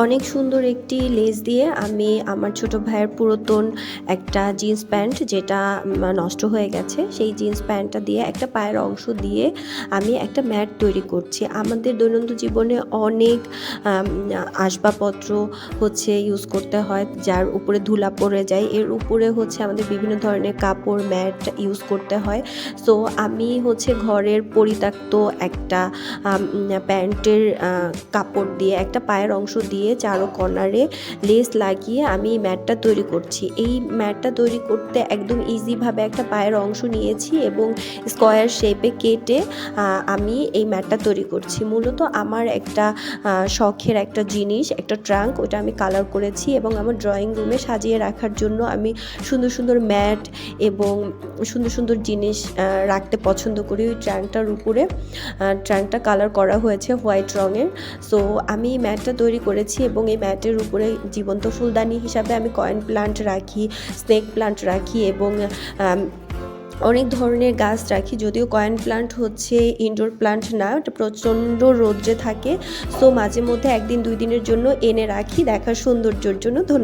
অনেক সুন্দর একটি লেস দিয়ে আমি আমার ছোট ভাইয়ের পুরাতন একটা জিন্স প্যান্ট যেটা নষ্ট হয়ে গেছে, সেই জিন্স প্যান্টটা দিয়ে একটা পায়ের অংশ দিয়ে আমি একটা ম্যাট তৈরি করছি। আমাদের দৈনন্দিন জীবনে অনেক আসবাবপত্র ইউজ করতে হয়, যার উপরে ধুলা পড়ে যায়, এর উপরে আমাদের বিভিন্ন ধরনের কাপড় ম্যাট ইউজ করতে হয়। সো আমি ঘরের পরিত্যক্ত একটা প্যান্টের কাপড় দিয়ে একটা পায়ের অংশ দিয়ে চারো কর্নারে লেস লাগিয়ে আমি এই ম্যাটটা তৈরি করছি। এই ম্যাটটা তৈরি করতে একদম ইজিভাবে একটা পায়ের অংশ নিয়েছি এবং স্কোয়ার শেপে কেটে আমি এই ম্যাটটা তৈরি করছি। মূলত আমার একটা শখের একটা জিনিস, একটা ট্রাঙ্ক, ওটা আমি কালার করেছি এবং আমার ড্রয়িং রুমে সাজিয়ে রাখার জন্য আমি সুন্দর সুন্দর ম্যাট এবং সুন্দর সুন্দর জিনিস রাখতে পছন্দ করি। ওই ট্রাঙ্কটার উপরে ট্রাঙ্কটা কালার করা হয়েছে হোয়াইট রঙের। সো আমি এই ম্যাটটা তৈরি করেছি এবং এই ম্যাটের উপরে জীবন্ত ফুলদানি হিসাবে আমি কয়েন প্লান্ট রাখি, স্নেক প্লান্ট রাখি এবং অনেক ধরনের গাছ রাখি। যদিও কয়েন প্লান্ট ইনডোর প্লান্ট না, এটা প্রচণ্ড রৌদ্রে থাকে। সো মাঝে মধ্যে একদিন দুই দিনের জন্য এনে রাখি দেখার সৌন্দর্যের জন্য। ধন্যবাদ।